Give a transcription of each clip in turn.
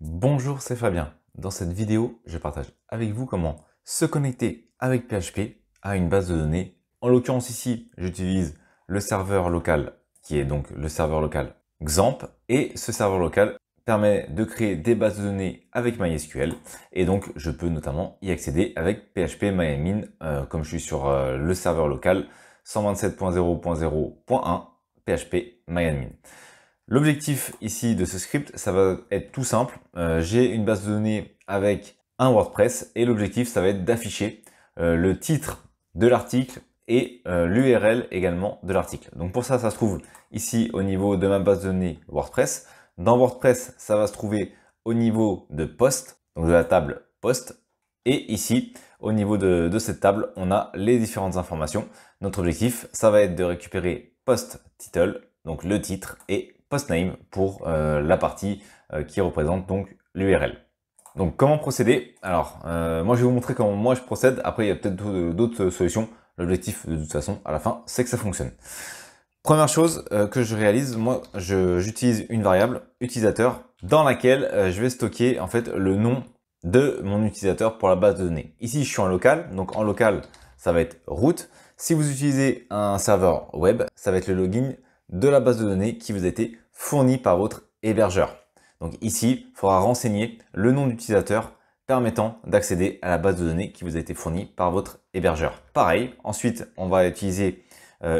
Bonjour, c'est Fabien. Dans cette vidéo, je partage avec vous comment se connecter avec PHP à une base de données. En l'occurrence ici, j'utilise le serveur local qui est donc le serveur local XAMPP et ce serveur local permet de créer des bases de données avec MySQL et donc je peux notamment y accéder avec PHP MyAdmin comme je suis sur le serveur local 127.0.0.1 PHP MyAdmin. L'objectif ici de ce script, ça va être tout simple. J'ai une base de données avec un WordPress et l'objectif, ça va être d'afficher le titre de l'article et l'URL également de l'article. Donc pour ça, ça se trouve ici au niveau de ma base de données WordPress. Dans WordPress, ça va se trouver au niveau de post, donc de la table post. Et ici, au niveau de cette table, on a les différentes informations. Notre objectif, ça va être de récupérer post title, donc le titre, et postname pour la partie qui représente donc l'URL. Donc comment procéder? Alors moi je vais vous montrer comment moi je procède, après il y a peut-être d'autres solutions. L'objectif de toute façon à la fin c'est que ça fonctionne. Première chose que je réalise, moi j'utilise une variable utilisateur dans laquelle je vais stocker en fait le nom de mon utilisateur pour la base de données. Ici je suis en local, donc en local ça va être root. Si vous utilisez un serveur web, ça va être le login de la base de données qui vous a été fournie par votre hébergeur. Donc ici, il faudra renseigner le nom d'utilisateur permettant d'accéder à la base de données qui vous a été fournie par votre hébergeur. Pareil, ensuite, on va utiliser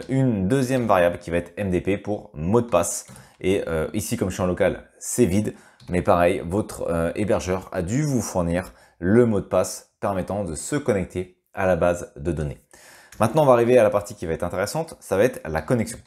une deuxième variable qui va être MDP pour mot de passe. Et ici, comme je suis en local, c'est vide. Mais pareil, votre hébergeur a dû vous fournir le mot de passe permettant de se connecter à la base de données. Maintenant, on va arriver à la partie qui va être intéressante, ça va être la connexion.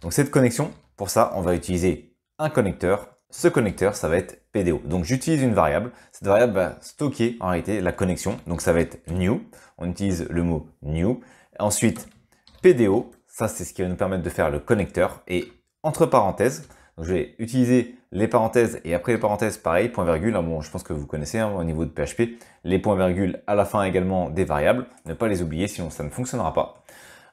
Donc cette connexion, pour ça, on va utiliser un connecteur. Ce connecteur, ça va être PDO. Donc j'utilise une variable. Cette variable va stocker en réalité la connexion. Donc ça va être new. On utilise le mot new. Ensuite, PDO, ça c'est ce qui va nous permettre de faire le connecteur. Et entre parenthèses, donc je vais utiliser les parenthèses et après les parenthèses, pareil, point virgule. Bon, je pense que vous connaissez au niveau de PHP, les points virgules à la fin également des variables. Ne pas les oublier, sinon ça ne fonctionnera pas.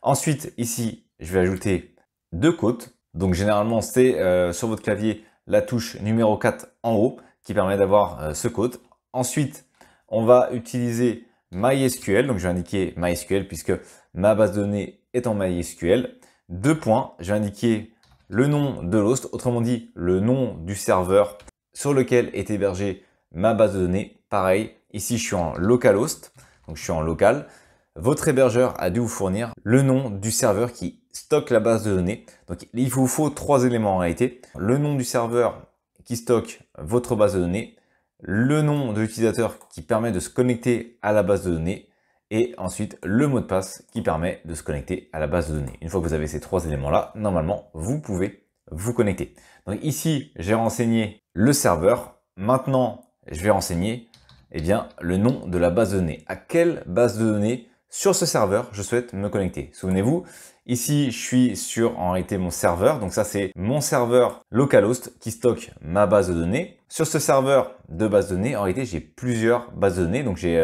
Ensuite, ici, je vais ajouter deux côtes. Donc généralement, c'est sur votre clavier la touche numéro 4 en haut qui permet d'avoir ce code. Ensuite, on va utiliser MySQL. Donc je vais indiquer MySQL puisque ma base de données est en MySQL. Deux points, je vais indiquer le nom de l'host, autrement dit le nom du serveur sur lequel est hébergée ma base de données. Pareil, ici je suis en localhost, donc je suis en local. Votre hébergeur a dû vous fournir le nom du serveur qui stocke la base de données. Donc il vous faut trois éléments en réalité. Le nom du serveur qui stocke votre base de données, le nom de l'utilisateur qui permet de se connecter à la base de données et ensuite le mot de passe qui permet de se connecter à la base de données. Une fois que vous avez ces trois éléments-là, normalement, vous pouvez vous connecter. Donc ici, j'ai renseigné le serveur. Maintenant, je vais renseigner le nom de la base de données. À quelle base de données sur ce serveur je souhaite me connecter? Souvenez-vous, ici, je suis sur en réalité mon serveur. Donc ça, c'est mon serveur localhost qui stocke ma base de données. Sur ce serveur de base de données, en réalité, j'ai plusieurs bases de données. Donc j'ai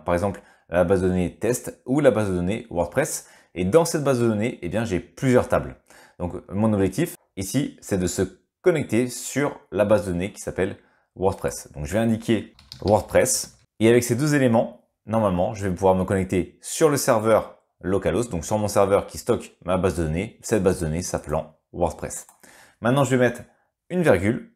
par exemple la base de données test ou la base de données WordPress. Et dans cette base de données, j'ai plusieurs tables. Donc mon objectif ici, c'est de se connecter sur la base de données qui s'appelle WordPress. Donc je vais indiquer WordPress. Et avec ces deux éléments, normalement, je vais pouvoir me connecter sur le serveur localhost, donc sur mon serveur qui stocke ma base de données, cette base de données s'appelant WordPress. Maintenant, je vais mettre une virgule.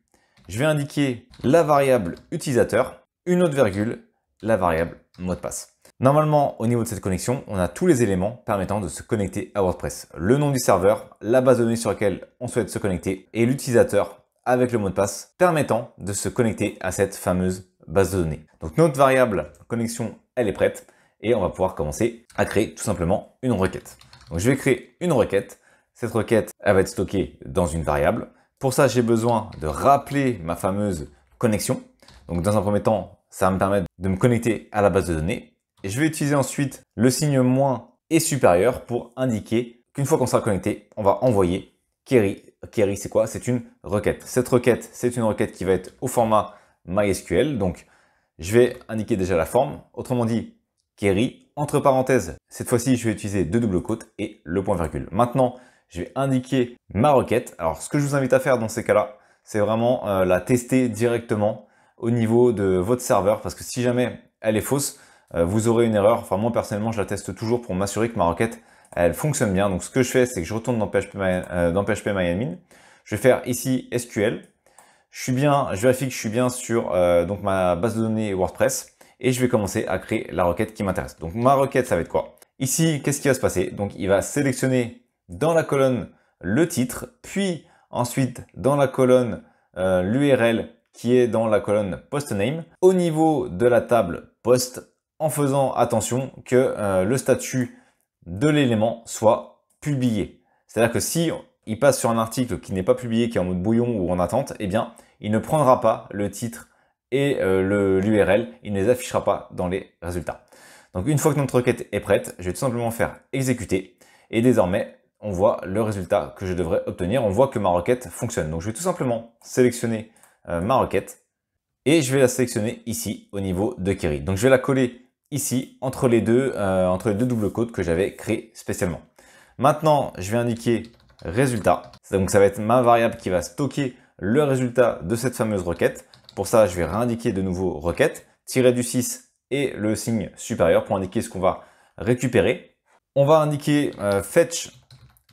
Je vais indiquer la variable utilisateur, une autre virgule, la variable mot de passe. Normalement, au niveau de cette connexion, on a tous les éléments permettant de se connecter à WordPress. Le nom du serveur, la base de données sur laquelle on souhaite se connecter et l'utilisateur avec le mot de passe permettant de se connecter à cette fameuse base de données. Donc notre variable connexion, elle est prête et on va pouvoir commencer à créer tout simplement une requête. Donc je vais créer une requête. Cette requête, elle va être stockée dans une variable. Pour ça, j'ai besoin de rappeler ma fameuse connexion. Donc dans un premier temps, ça va me permettre de me connecter à la base de données. Et je vais utiliser ensuite le signe moins et supérieur pour indiquer qu'une fois qu'on sera connecté, on va envoyer query. Query, c'est quoi? C'est une requête. Cette requête, c'est une requête qui va être au format MySQL. Donc, je vais indiquer déjà la forme. Autrement dit, query. Entre parenthèses, cette fois-ci, je vais utiliser deux doubles quotes et le point virgule. Maintenant, je vais indiquer ma requête. Alors, ce que je vous invite à faire dans ces cas-là, c'est vraiment la tester directement au niveau de votre serveur, parce que si jamais elle est fausse, vous aurez une erreur. Enfin, moi personnellement, je la teste toujours pour m'assurer que ma requête, elle fonctionne bien. Donc ce que je fais, c'est que je retourne dans PHP MyAdmin. Je vais faire ici SQL. Je vérifie que je suis bien sur donc ma base de données WordPress et je vais commencer à créer la requête qui m'intéresse. Donc ma requête, ça va être quoi? Ici, qu'est-ce qui va se passer? Donc il va sélectionner dans la colonne le titre, puis ensuite dans la colonne l'URL qui est dans la colonne post name, au niveau de la table post, en faisant attention que le statut de l'élément soit publié. C'est-à-dire que si il passe sur un article qui n'est pas publié, qui est en mode brouillon ou en attente, eh bien, il ne prendra pas le titre et l'URL, il ne les affichera pas dans les résultats. Donc une fois que notre requête est prête, je vais tout simplement faire exécuter et désormais, on voit le résultat que je devrais obtenir. On voit que ma requête fonctionne. Donc je vais tout simplement sélectionner ma requête et je vais la sélectionner ici au niveau de query. Donc je vais la coller ici entre les deux doubles quotes que j'avais créés spécialement. Maintenant, je vais indiquer résultat. Donc ça va être ma variable qui va stocker le résultat de cette fameuse requête. Pour ça, je vais réindiquer de nouveau requête, tirer du 6 et le signe supérieur pour indiquer ce qu'on va récupérer. On va indiquer fetch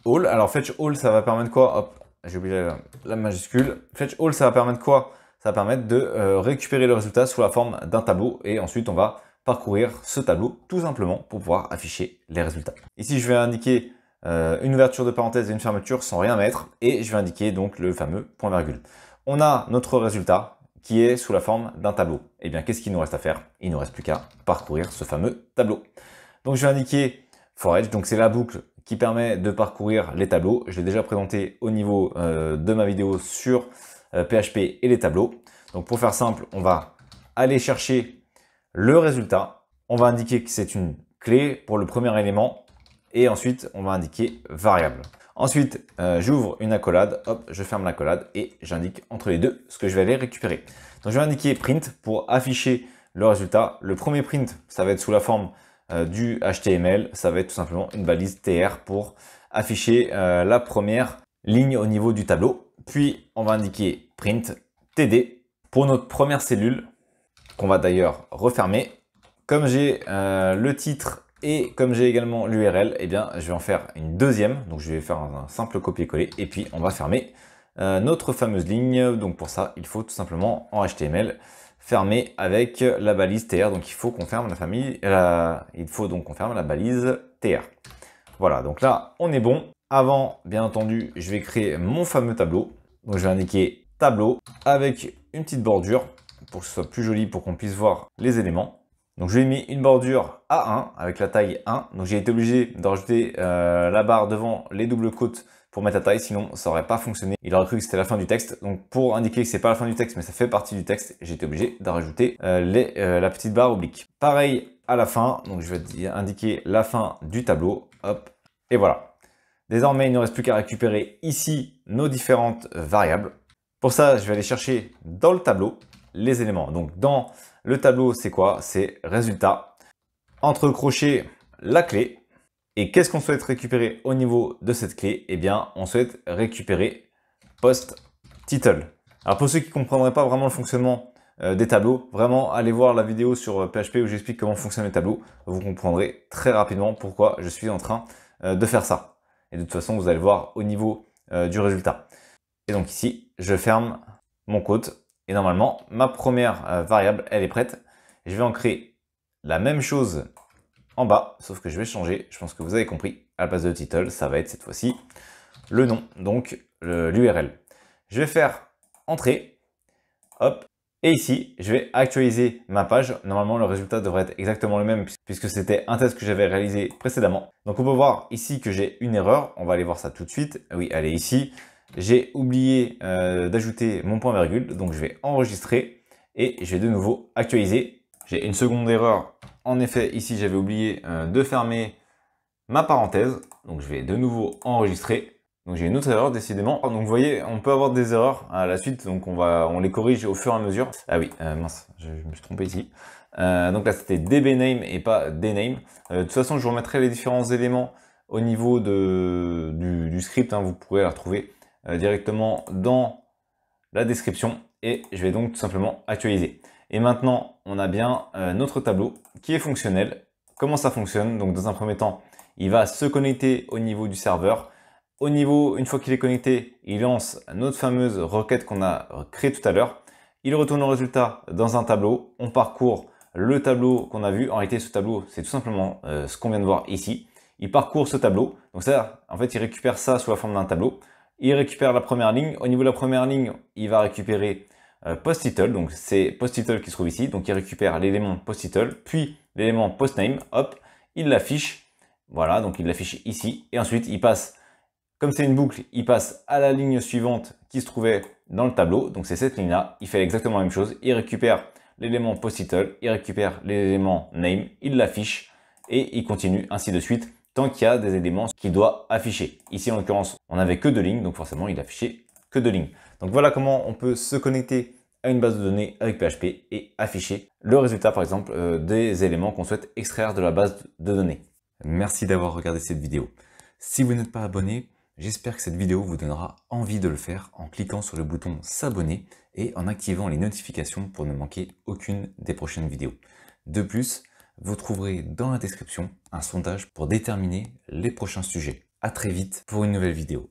all. Alors fetch all, ça va permettre quoi? Hop, j'ai oublié la majuscule. Fetch all, ça va permettre quoi? Ça va permettre de récupérer le résultat sous la forme d'un tableau et ensuite on va parcourir ce tableau tout simplement pour pouvoir afficher les résultats. Ici, je vais indiquer une ouverture de parenthèse et une fermeture sans rien mettre et je vais indiquer donc le fameux point virgule. On a notre résultat qui est sous la forme d'un tableau. Et bien, qu'est-ce qu'il nous reste à faire? Il ne nous reste plus qu'à parcourir ce fameux tableau. Donc, je vais indiquer for each, donc c'est la boucle qui permet de parcourir les tableaux. Je l'ai déjà présenté au niveau de ma vidéo sur PHP et les tableaux. Donc, pour faire simple, on va aller chercher le résultat. On va indiquer que c'est une clé pour le premier élément. Et ensuite, on va indiquer variable. Ensuite, j'ouvre une accolade, hop, je ferme l'accolade et j'indique entre les deux ce que je vais aller récupérer. Donc, je vais indiquer print pour afficher le résultat. Le premier print, ça va être sous la forme du HTML. Ça va être tout simplement une balise TR pour afficher la première ligne au niveau du tableau. Puis, on va indiquer print TD pour notre première cellule qu'on va d'ailleurs refermer. Comme j'ai le titre et comme j'ai également l'URL, eh bien, je vais en faire une deuxième. Donc, je vais faire un simple copier-coller et puis on va fermer notre fameuse ligne. Donc, pour ça, il faut tout simplement en HTML fermer avec la balise TR. Donc, il faut qu'on ferme qu'on ferme la balise TR. Voilà, donc là, on est bon. Avant, bien entendu, je vais créer mon fameux tableau. Donc, je vais indiquer tableau avec une petite bordure pour que ce soit plus joli, pour qu'on puisse voir les éléments. Donc, je lui ai mis une bordure A1 avec la taille 1. Donc, j'ai été obligé de rajouter la barre devant les doubles côtes pour mettre la taille, sinon ça n'aurait pas fonctionné. Il aurait cru que c'était la fin du texte. Donc, pour indiquer que c'est pas la fin du texte, mais ça fait partie du texte, j'ai été obligé de rajouter la petite barre oblique. Pareil à la fin. Donc, je vais indiquer la fin du tableau. Hop, et voilà. Désormais, il ne reste plus qu'à récupérer ici nos différentes variables. Pour ça, je vais aller chercher dans le tableau les éléments. Donc, dans le tableau, c'est quoi? C'est résultat. Entre crochets, la clé. Et qu'est-ce qu'on souhaite récupérer au niveau de cette clé? Eh bien, on souhaite récupérer post title. Alors, pour ceux qui ne comprendraient pas vraiment le fonctionnement des tableaux, vraiment, allez voir la vidéo sur PHP où j'explique comment fonctionnent les tableaux. Vous comprendrez très rapidement pourquoi je suis en train de faire ça. Et de toute façon, vous allez voir au niveau du résultat. Et donc ici, je ferme mon code. Et normalement, ma première variable, elle est prête. Je vais en créer la même chose en bas, sauf que je vais changer. Je pense que vous avez compris. À la place de title, ça va être cette fois-ci le nom, donc l'URL. Je vais faire entrée. Hop. Et ici, je vais actualiser ma page. Normalement, le résultat devrait être exactement le même puisque c'était un test que j'avais réalisé précédemment. Donc, on peut voir ici que j'ai une erreur. On va aller voir ça tout de suite. Oui, elle est ici. J'ai oublié d'ajouter mon point virgule. Donc, je vais enregistrer et je vais de nouveau actualiser. J'ai une seconde erreur. En effet, ici, j'avais oublié de fermer ma parenthèse. Donc, je vais de nouveau enregistrer. Donc j'ai une autre erreur décidément. Donc vous voyez, on peut avoir des erreurs à la suite, donc on les corrige au fur et à mesure. Ah oui, mince, je me suis trompé ici. Donc là c'était dbname et pas dname. De toute façon, je vous remettrai les différents éléments au niveau du script. Hein, vous pourrez la retrouver directement dans la description. et je vais donc tout simplement actualiser. Et maintenant, on a bien notre tableau qui est fonctionnel. Comment ça fonctionne? Donc dans un premier temps, il va se connecter au niveau du serveur. Au niveau, une fois qu'il est connecté, il lance notre fameuse requête qu'on a créée tout à l'heure. Il retourne le résultat dans un tableau. On parcourt le tableau qu'on a vu. En réalité, ce tableau, c'est tout simplement ce qu'on vient de voir ici. Il parcourt ce tableau. Donc ça, en fait, il récupère ça sous la forme d'un tableau. Il récupère la première ligne. Au niveau de la première ligne, il va récupérer post-title. Donc c'est post-title qui se trouve ici. Donc il récupère l'élément post-title, puis l'élément post-name. Hop, il l'affiche. Voilà, donc il l'affiche ici. Et ensuite, il passe, comme c'est une boucle, il passe à la ligne suivante qui se trouvait dans le tableau. Donc c'est cette ligne-là. Il fait exactement la même chose. Il récupère l'élément post-title, il récupère l'élément name, il l'affiche et il continue ainsi de suite tant qu'il y a des éléments qu'il doit afficher. Ici, en l'occurrence, on n'avait que 2 lignes, donc forcément, il affichait que 2 lignes. Donc voilà comment on peut se connecter à une base de données avec PHP et afficher le résultat, par exemple, des éléments qu'on souhaite extraire de la base de données. Merci d'avoir regardé cette vidéo. Si vous n'êtes pas abonné, j'espère que cette vidéo vous donnera envie de le faire en cliquant sur le bouton s'abonner et en activant les notifications pour ne manquer aucune des prochaines vidéos. De plus, vous trouverez dans la description un sondage pour déterminer les prochains sujets. À très vite pour une nouvelle vidéo.